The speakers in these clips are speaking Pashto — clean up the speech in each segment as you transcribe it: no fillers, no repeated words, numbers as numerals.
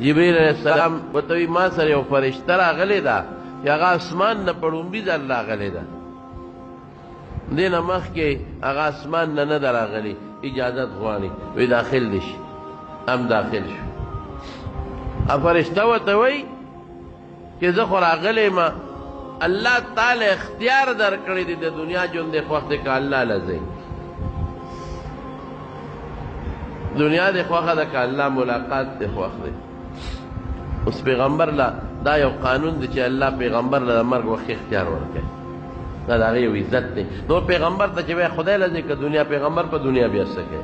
جبريل عليه السلام وتوي ما سره یو فرشته راغلی ده چې هغه اسمان نه په لومبي ځل راغلی ده، دې نه مخکې هغه اسمان نه نه ده راغلي، اجازت غواړي وی داخل دي شي، هم داخل شو. فرشته ورته وایي چې زه خو راغلی ما، الله تعالی اختیار درکړی دی د دنیا ژوند دې خوښ دی که الله له ځئ، دنیا دې خوښه ده که الله ملاقات دې خوښ دی. اوس پیغمبر له دا یو قانون دی چې الله پیغمبر له د مرګ وخت اختیار ورکوي، دا د هغې یو عزت دی. نو پیغمبر ته چې وایي خدای له ځئ که دنیا، پیغمبر په دنیا بیا څه کوي؟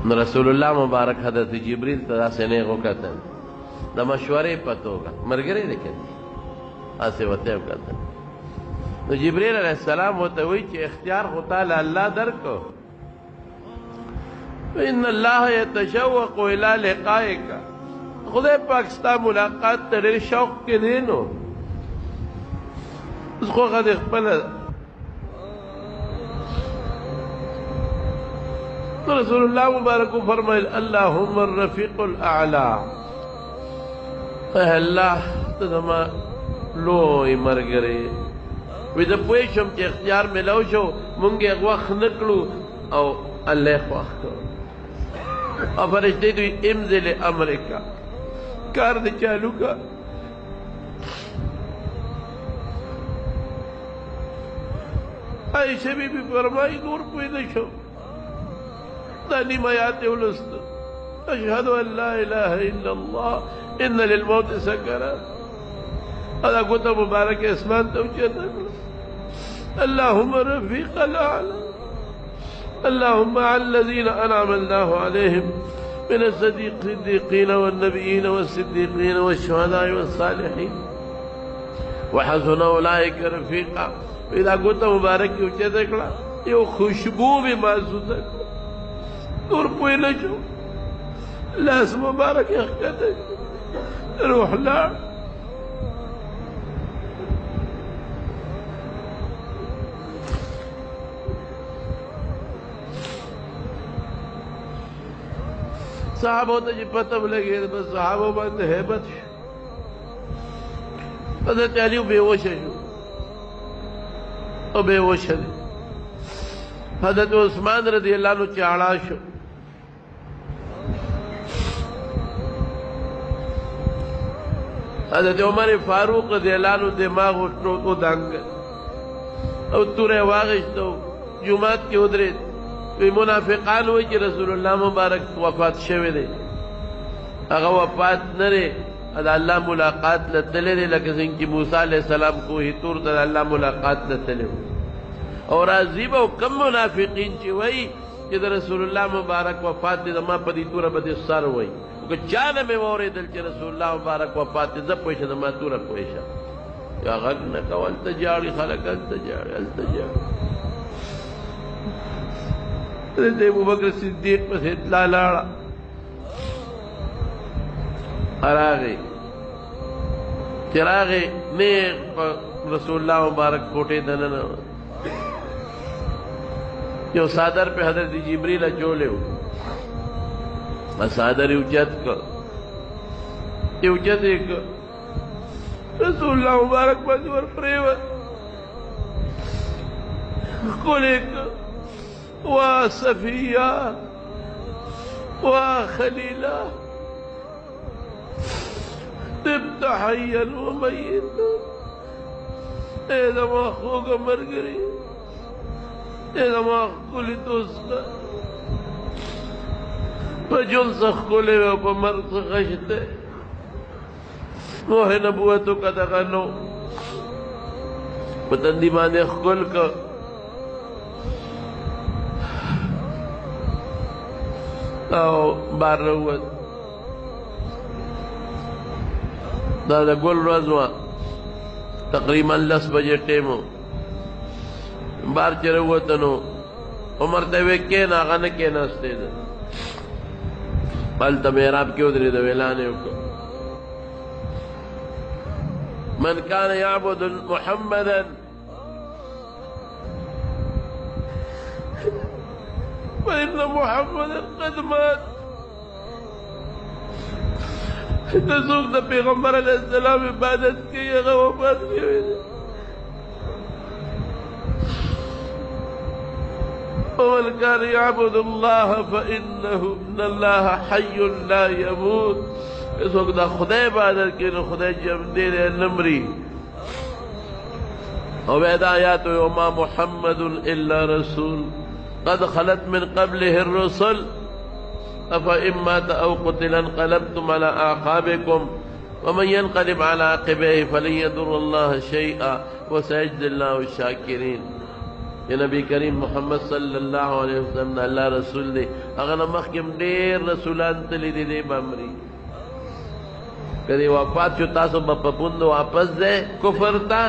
نو رسول الله مبارک حضرت جبریل ته داسې نیغ وکتل د مشورې په توګه، ملګری دی که هسې ورته یې وکتل. نو جبریل علیه السلام ورته وایي چې اختیار خو تا له الله درکړو، ان الله یتشوق الی لقائک، خدای پاک ستا ملاقات ته ډېر شوق کې دی. نو اوس خوښه دې خپله ده. رسول الله مبارک فرمایل اللهم الرفیق الاعلی، اے الله ته زما لوی ملګری وي. زه پوه شم چې اختیار میلاو شو، مونږ یې وخت نه کړو او الله یې خوښ کړو. او فرشتې دوی امضل امرکا، کار دې چالو کا. عائشہ بی بی فرمائی نور پوه نه شو، دا نیم آیات یې ولوسته، اشهد ان لا اله الا الله ان للموت سکرات، دا ګوته مبارکه اسمان ته اوچته کړه. اللهم رفيق الاعلى، اللهم على الذين انعم الله عليهم من الصديقين والنبيين والصديقين والشهداء والصالحين وحسن اولئك رفيقا. دا ګوته مبارکه اوچته کړه، یو خوشبو به محسوسه کړه. نور پوه نه شو، لاس مبارک یې ښکته روح لاړ. صحابو ته چې پته ولګېده بس صحابو باندې هیبت شو. حضرت علي بېهوشه شو او بېهوشه دی. حضرت عثمان رضی اللہ عنہ چاړه شو. حضرت عمر فاروق رضی اللہ عنہ دماغ او دنګ او توره واغشتو، جمعات کې ودرېد. وی منافقان وایي چې رسول الله مبارک وفات شوی دی، هغه وفات نه دی، د الله ملاقات له تللی دی، لکه څنګه چې موسی علیه السلام کوه طور ته د الله ملاقات له تللی و. او راضی به کم منافقین چې وایي چې د رسول الله مبارک وفات دی، زما په دې توره به دې سر وایي. که چا نه مې واورېدل چې رسول الله مبارک وفات دی، زه پوه شه زما توره پوه شه. یا غږ نه کوه، هلته جاړي خلک، هلته جاړي، هلته جاړي. حضرت ابوبکر صدیق پسې اطلاع لاړه، راغی چې راغی نیغ په رسول الله مبارک کوټې دننه یو صادر پہ حضرت جبریل اچولے ہو، صادر اوچت کا اوچت ایک رسول اللہ مبارک مجور پریوت قل ایک وا صفیہ وا خلیلہ تبت حیا و میت، اے زمان خوگا مرگری، اے زمان خلی دوستا پا جن سخ کھولے و پا مرگ سخشتے موہ نبوتو کا دغنو پا تندی مانے خل کا او بار روت دا گل رزوان تقریبا 10 بجے ٹیمو بار چروتنو عمر ته کېنا هغه نه کېناستی ده، هلته محراب کې ودرېده، اعلان یې وکړ من كان يعبد محمدا فإن محمدا قد مات د څوک د پیغمبر علیه السلام عبادت کوي هغه وفات شوی دی. ومن كان يعبد الله فإنه إن الله حي لا يموت. څوک د خدای عبادت کوي نو خدای ژوندی دی نه مري. او بیا دا آیات وما محمد الا رسول قد خلت من قبله الرسل افإن مات او قتل انقلبتم على اعقابكم ومن ينقلب على عقبيه فلن يضر الله شيئا وسيجزي الله الشاكرين. یہ نبی کریم محمد صلی اللہ علیہ وسلم اللہ رسول دے اگر مخکم ډیر رسولان تلی دی بامری کدی وفات شو تاسو بپپوند واپس دے کفر تا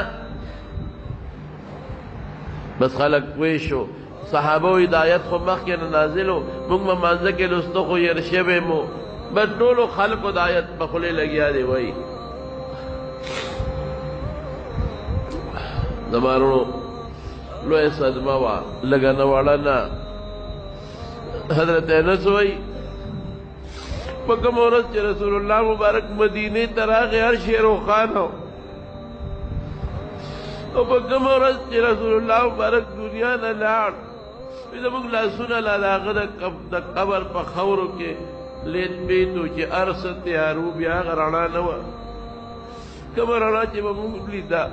بس خلق ویشو صحابه ہدایت خو مخکې نازلو موږ مانځه کې لستو خو ير شوی مو بس ټولو خلقو ہدایت په خولې لګیا دی وای زمارو لوی صدمه وا لګا نه واړه نه حضرت انس وای په کوم ورځ چې رسول الله مبارک مدینه ته راغی هر شی روښانه او په کوم ورځ چې رسول الله مبارک دنیا نه لاړ زموږ لاسونه لا د هغه د قبر په خاورو کې لید بیتو چې ارس تیارو بیا هغه رڼا نه وه کومه رڼا چې به موږ لیده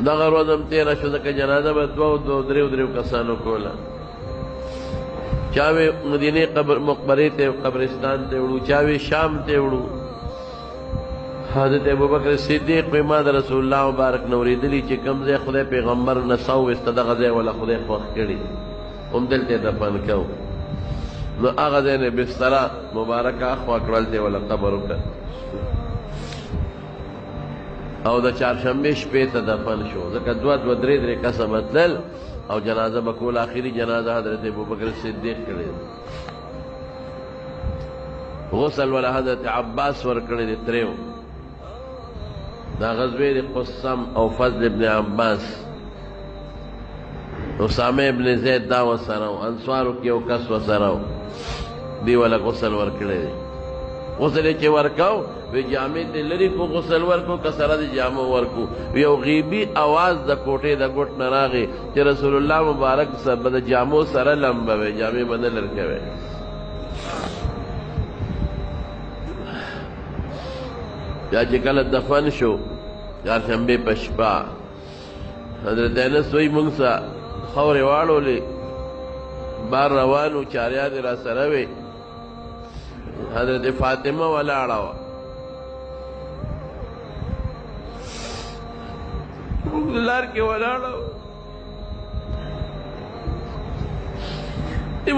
دغه ورځ هم تېره شو ځکه جنازه به دوه دریو کسانو کوله چاوې مدینې مقبرې ته قبرستان ته وړو چاوې شام ته وړو حضرت ابوبکر صدیق په ما د رسول الله مبارک نوریدلی چې کوم ځای خدای پیغمبر نساو است دغه ځای ولا خدای خوښ کړي هم دلته دفن کو نو هغه ځای نه بستر مبارک اخوا کړل دی ولا قبر وکړ او د چهارشنبه شپې ته دفن شو ځکه دوه درې کسه متلل او جنازه بکول آخری جنازه حضرت ابوبکر صدیق کړي غسل ولا حضرت عباس ور کړی دی تریو دا غزوه دی قسم او فضل ابن عباس اسامه ابن زید دا وسره انصارو کې او کس وسره دی ولا غسل ور کړی دی غسل چې ورکاو وی جامع ته لري کو غسل ورکو کسره دی جامع ورکو یو غیبی आवाज د کوټې د ګټ نه راغی چې رسول الله مبارک سره د جامع سره لمبه جامع بدل ورکوي بیا چې کله دفن شو چهارشنبې په شپه حضرت انس وایي موږ سه خاورې واړولې بار روانو چاریان را سره وې حضرت فاطمه ولاړه وه موږ لار کې ولاړه وه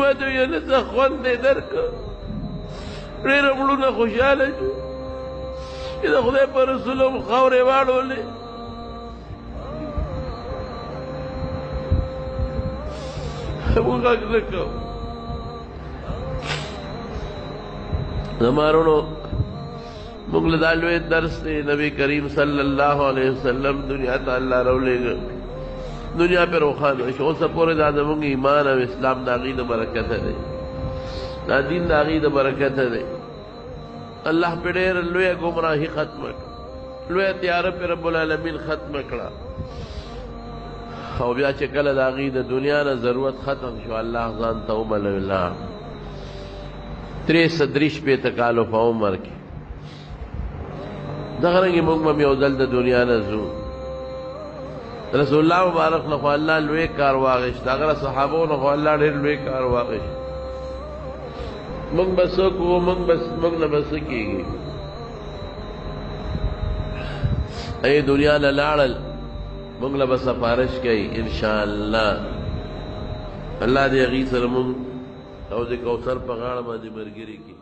ما ته ویې انسه خوند دې درکړه ډېره مړونه خوشحاله شو چې د خدای په رسول هم خاورې واړولې موږ غږ نه کوو زما وروڼو موږ له دا لوی درس دی نبی کریم صلی الله علیه وسلم دنیا ته الله راولېږه دنیا پې روښانه شو اوسه پورې دا زموږ ایمان او اسلام د هغې د برکته دی دا دین د هغې د برکته دی الله پہ ډېر لویه گمراهي ختمه کړه لویه تیاره پہ رب العالمین ختمه کړه او بیا چې کله د هغې د دنیا نه ضرورت ختم شو الله ځان ته وملوي لاړ 63 کالو په عمر کې دغه رنګې موږ به یو ځل د دنیا نه ځو رسول الله مبارک نه خو الله لوی کار واخیست هغه صحابو نه خو الله ډېر لوی کار واخیست موږ به څه کوو موږ نه به څه کېږي ای دنیا نه لاړل موږ له به سفارش کوي انشاءالله الله دې هغې سره موږ او د کوثر په غاړه باندې ملګري کړي